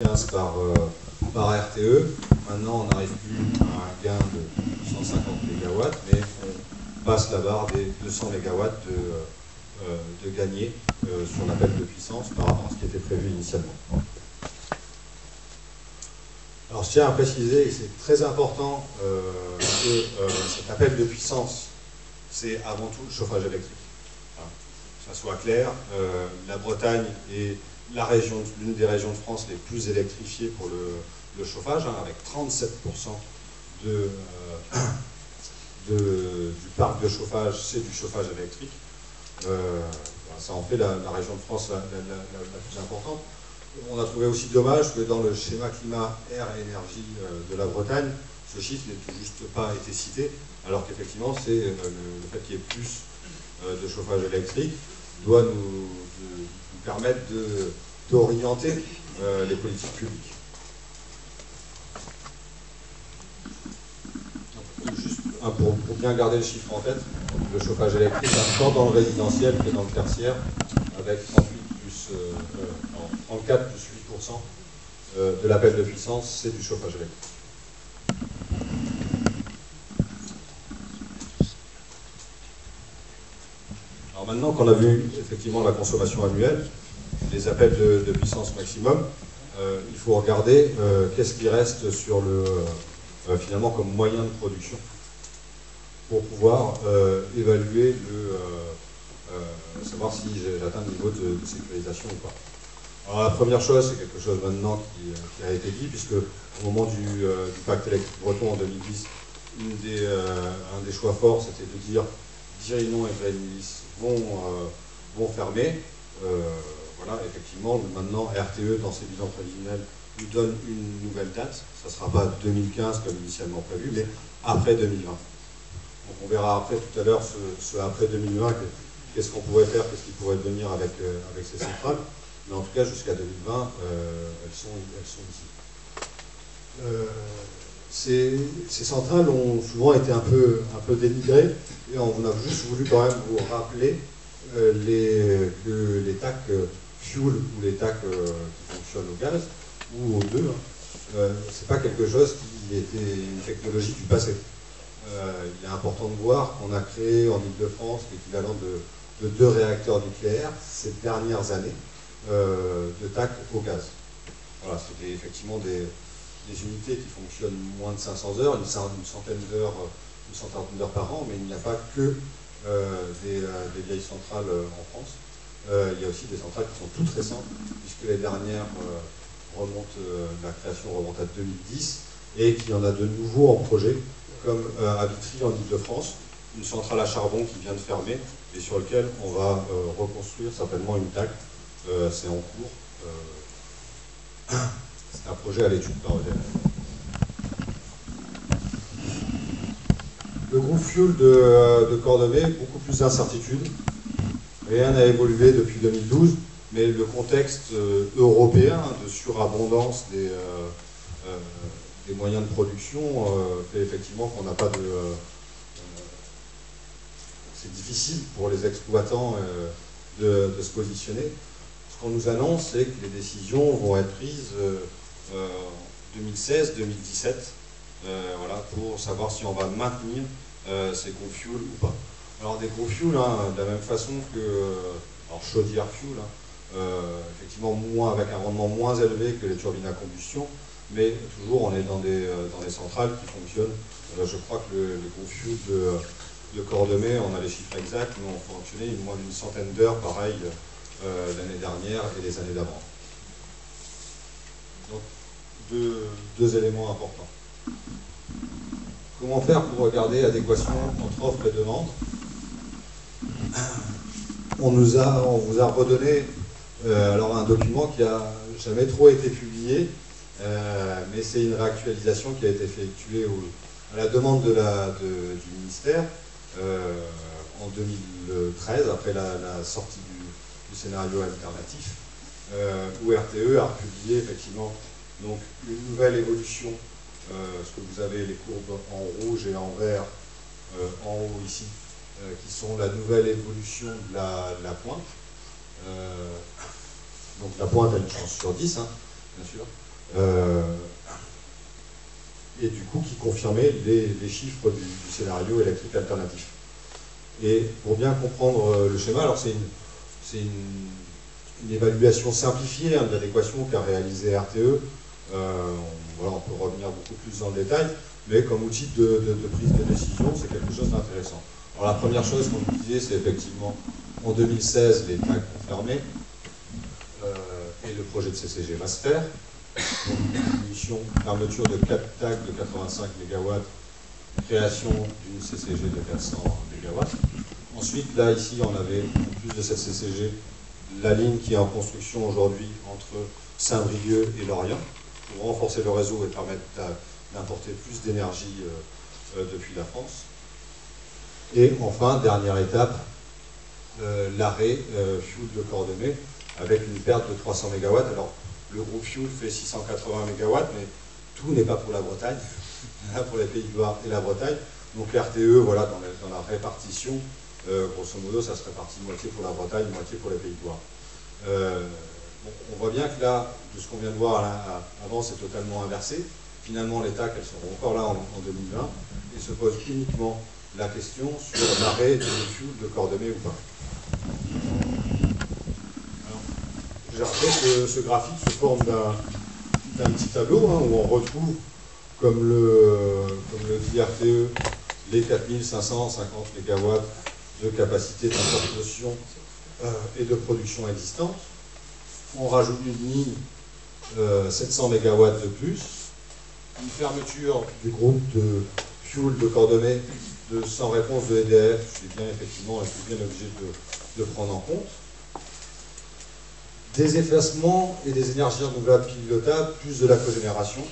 15 par RTE. Maintenant, on n'arrive plus à un gain de 150 MW, mais on passe la barre des 200 MW de gagné sur l'appel de puissance par rapport à ce qui était prévu initialement. Alors, je tiens à préciser, et c'est très important, que cet appel de puissance, c'est avant tout le chauffage électrique. Que ça soit clair, la Bretagne est l'une des régions de France les plus électrifiées pour le chauffage, avec 37% du parc de chauffage, c'est du chauffage électrique. Ça en fait la région de France la plus importante. On a trouvé aussi dommage que dans le schéma climat, air et énergie de la Bretagne, ce chiffre n'ait tout juste pas été cité, alors qu'effectivement, c'est le fait qu'il y ait plus de chauffage électrique doit nous permettre d'orienter les politiques publiques. Juste pour bien garder le chiffre en tête, le chauffage électrique, tant dans le résidentiel que dans le tertiaire, avec 34 plus 8% de l'appel de puissance, c'est du chauffage électrique. Alors maintenant qu'on a vu effectivement la consommation annuelle, les appels de puissance maximum, il faut regarder qu'est-ce qui reste sur finalement comme moyen de production pour pouvoir évaluer savoir si j'atteins le niveau de sécurisation ou pas. Alors la première chose, c'est quelque chose maintenant qui a été dit, puisque au moment du pacte électrique breton en 2010, un des choix forts, c'était de dire Dirinon et Grélis vont fermer. Voilà, effectivement, maintenant, RTE, dans ses bilans prévisionnels, nous donne une nouvelle date. Ça ne sera pas 2015 comme initialement prévu, mais après 2020. Donc on verra après tout à l'heure ce après 2020, qu'est-ce qu'on pourrait faire, qu'est-ce qui pourrait devenir avec ces centrales. Mais en tout cas, jusqu'à 2020, elles sont ici. Ces centrales ont souvent été un peu dénigrées, et on a juste voulu quand même vous rappeler les TAC fuel ou les TAC qui fonctionnent au gaz ou aux deux, c'est pas quelque chose qui était une technologie du passé. Il est important de voir qu'on a créé en Ile-de-France l'équivalent de 2 réacteurs nucléaires ces dernières années de TAC au gaz. Voilà, c'était effectivement des unités qui fonctionnent moins de 500 heures, une centaine d'heures par an, mais il n'y a pas que des vieilles centrales en France. Il y a aussi des centrales qui sont toutes récentes, puisque les dernières la création remonte à 2010, et qu'il y en a de nouveaux en projet, comme à Vitry en Ile-de-France, une centrale à charbon qui vient de fermer, et sur lequel on va reconstruire certainement une TAC. C'est en cours. C'est un projet à l'étude par EDF. Le groupe fuel de Cordemais, beaucoup plus d'incertitudes. Rien n'a évolué depuis 2012, mais le contexte européen de surabondance des moyens de production fait effectivement qu'on n'a pas de... c'est difficile pour les exploitants de se positionner. Ce qu'on nous annonce, c'est que les décisions vont être prises en 2016-2017, voilà, pour savoir si on va maintenir ces gros fuels ou pas. Alors des gros fuels, de la même façon que chaudière fuel, effectivement avec un rendement moins élevé que les turbines à combustion, mais toujours on est dans des centrales qui fonctionnent. Je crois que les gros fuels de Cordemais, on a les chiffres exacts, mais on fonctionnait moins d'une centaine d'heures, pareil, l'année dernière et les années d'avant. Donc, deux éléments importants. Comment faire pour regarder l'adéquation entre offre et demande? On vous a redonné alors un document qui n'a jamais trop été publié, mais c'est une réactualisation qui a été effectuée à la demande du ministère en 2013, après la sortie du scénario alternatif, où RTE a publié effectivement donc, une nouvelle évolution, ce que vous avez les courbes en rouge et en vert en haut ici, qui sont la nouvelle évolution de la pointe. Donc la pointe, elle change sur 10, bien sûr. et du coup qui confirmait les chiffres du scénario électrique alternatif. Et pour bien comprendre le schéma, alors c'est une évaluation simplifiée de l'adéquation qu'a réalisé RTE. Voilà, on peut revenir beaucoup plus dans le détail, mais comme outil de prise de décision, c'est quelque chose d'intéressant. Alors la première chose qu'on vous disait, c'est effectivement en 2016, les tags confirmés, et le projet de CCG va se faire. Donc, mission, fermeture de 4 tags de 85 MW, création d'une CCG de 400 MW. Ensuite, là, ici, on avait, en plus de cette CCG, la ligne qui est en construction aujourd'hui entre Saint-Brieuc et Lorient, pour renforcer le réseau et permettre d'importer plus d'énergie depuis la France. Et enfin, dernière étape, l'arrêt Fuel de Cordemais, avec une perte de 300 MW. Alors, le groupe Fuel fait 680 MW, mais tout n'est pas pour la Bretagne, là pour les Pays de Loire et la Bretagne. Donc RTE, voilà, dans la répartition, grosso modo, ça se répartit moitié pour la Bretagne, moitié pour les Pays de Loire. Bon, on voit bien que là, de ce qu'on vient de voir là, avant, c'est totalement inversé. Finalement, les TAC, elles seront encore là en 2020, et se pose uniquement la question sur l'arrêt du Fuel de Cordemais ou pas. J'ai rappelé que ce graphique se forme d'un petit tableau où on retrouve, comme le dit RTE, les 4550 MW de capacité d'importation et de production existante. On rajoute une ligne 700 MW de plus, une fermeture du groupe de Fuel de Cordemais sans réponse de EDF, c'est bien effectivement, c'est bien obligé de prendre en compte. Des effacements et des énergies renouvelables pilotables, plus de la cogénération,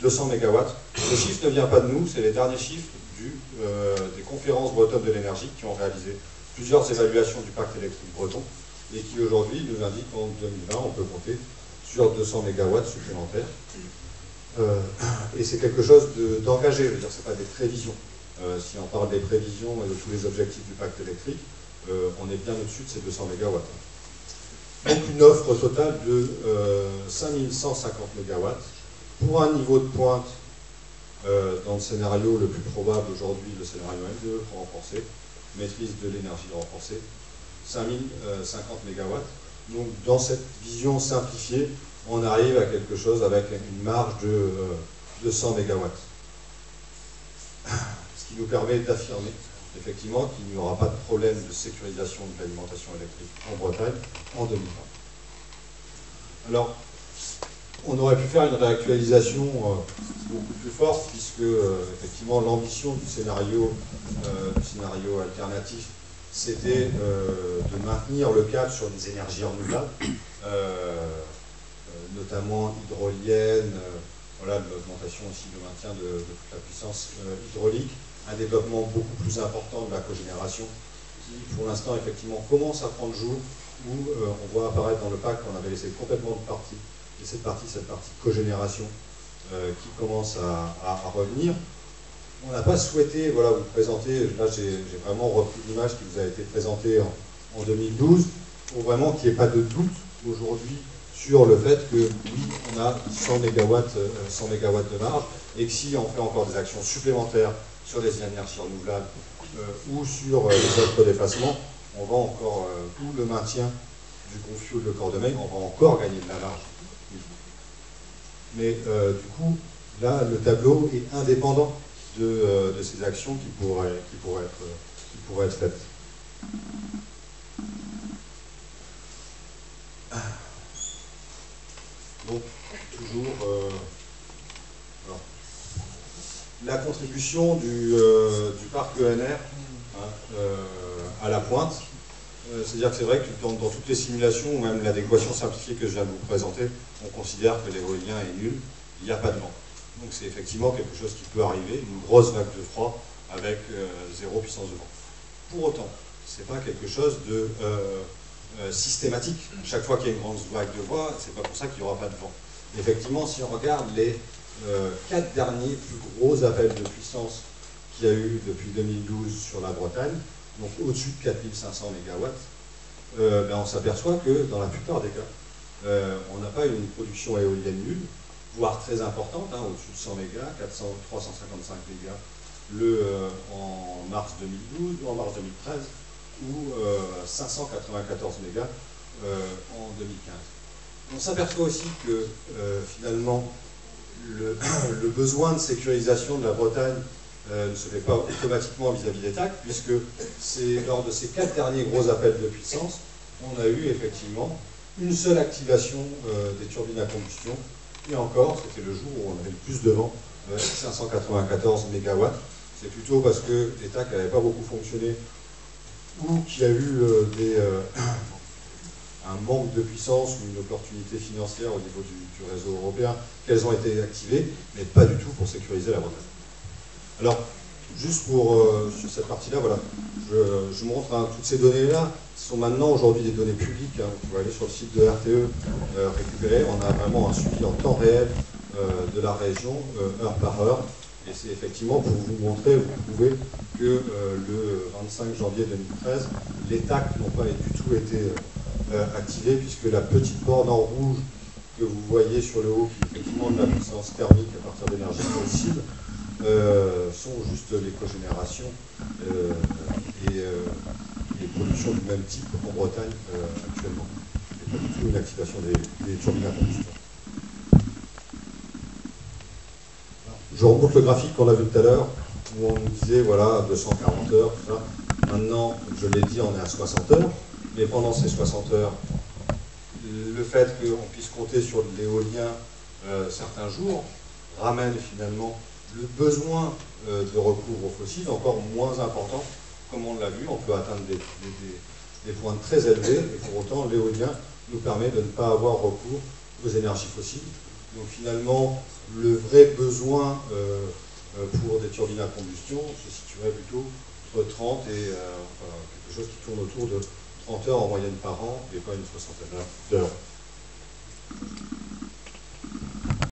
200 MW. Ce chiffre ne vient pas de nous, c'est les derniers chiffres des conférences bretonnes de l'énergie qui ont réalisé plusieurs évaluations du pacte électrique breton et qui aujourd'hui nous indiquent qu'en 2020, on peut compter sur 200 MW supplémentaires. Et c'est quelque chose d'engagé, je veux dire, ce n'est pas des prévisions. Si on parle des prévisions et de tous les objectifs du pacte électrique, on est bien au-dessus de ces 200 MW. Donc une offre totale de 5150 MW pour un niveau de pointe dans le scénario le plus probable aujourd'hui, le scénario M2 renforcé, maîtrise de l'énergie renforcée, 5050 MW. Donc dans cette vision simplifiée, on arrive à quelque chose avec une marge de 100 MW. Ce qui nous permet d'affirmer effectivement qu'il n'y aura pas de problème de sécurisation de l'alimentation électrique en Bretagne en 2020. Alors, on aurait pu faire une réactualisation beaucoup plus forte, puisque effectivement l'ambition du scénario alternatif, c'était de maintenir le cap sur des énergies renouvelables, notamment hydroliennes, voilà, l'augmentation aussi de maintien de toute la puissance hydraulique, un développement beaucoup plus important de la cogénération, qui pour l'instant effectivement commence à prendre jour, où on voit apparaître dans le pacte qu'on avait laissé complètement de partie, et cette partie cogénération qui commence à revenir. On n'a pas souhaité voilà, vous présenter, là j'ai vraiment repris l'image qui vous a été présentée en 2012, pour vraiment qu'il n'y ait pas de doute aujourd'hui sur le fait que oui, on a 100 MW de marge, et que si on fait encore des actions supplémentaires sur les énergies renouvelables ou sur les autres d'effacement, on va encore, tout le maintien du groupe Fuel de Cordemais, on va encore gagner de la marge. Mais du coup, là, le tableau est indépendant de ces actions qui pourraient être faites. Donc, toujours, alors, la contribution du parc ENR à la pointe, c'est-à-dire que c'est vrai que dans toutes les simulations, ou même l'adéquation simplifiée que je viens de vous présenter, on considère que l'éolien est nul, il n'y a pas de vent. Donc c'est effectivement quelque chose qui peut arriver, une grosse vague de froid avec 0 puissance de vent. Pour autant, ce n'est pas quelque chose de systématique. Chaque fois qu'il y a une grande vague de vent, c'est pas pour ça qu'il n'y aura pas de vent. Effectivement, si on regarde les 4 derniers plus gros appels de puissance qu'il y a eu depuis 2012 sur la Bretagne, donc au-dessus de 4500 MW, on s'aperçoit que dans la plupart des cas, on n'a pas une production éolienne nulle, voire très importante, hein, au-dessus de 100 mégas, 355 mégas en mars 2012 ou en mars 2013, ou 594 mégas en 2015. On s'aperçoit aussi que finalement le besoin de sécurisation de la Bretagne ne se fait pas automatiquement vis-à-vis des TAC, puisque c'est lors de ces 4 derniers gros appels de puissance, on a eu effectivement une seule activation des turbines à combustion, et encore, c'était le jour où on avait le plus de vent, 594 MW. C'est plutôt parce que les TAC n'avaient pas beaucoup fonctionné, ou qu'il y a eu un manque de puissance ou une opportunité financière au niveau du réseau européen, qu'elles ont été activées, mais pas du tout pour sécuriser la Bretagne. Alors, juste sur cette partie-là, voilà, je montre toutes ces données-là, ce sont maintenant aujourd'hui des données publiques, hein, vous pouvez aller sur le site de RTE récupérer, on a vraiment un suivi en temps réel de la région, heure par heure, et c'est effectivement pour vous montrer, vous pouvez, que le 25 janvier 2013, les TAC n'ont pas du tout été activés, puisque la petite borne en rouge que vous voyez sur le haut, qui est effectivement de la puissance thermique à partir d'énergie fossile, sont juste les cogénérations et les productions du même type en Bretagne actuellement. Et pas du tout une activation des turbines à combustion. Je remonte le graphique qu'on a vu tout à l'heure, où on nous disait, voilà, 240 heures, tout ça. Maintenant, je l'ai dit, on est à 60 heures, mais pendant ces 60 heures, le fait qu'on puisse compter sur de l'éolien certains jours ramène finalement le besoin de recours aux fossiles encore moins important. Comme on l'a vu, on peut atteindre des points très élevés, et pour autant l'éolien nous permet de ne pas avoir recours aux énergies fossiles. Donc finalement, le vrai besoin pour des turbines à combustion se situerait plutôt entre 30 et quelque chose qui tourne autour de 30 heures en moyenne par an, et pas une soixantaine d'heures.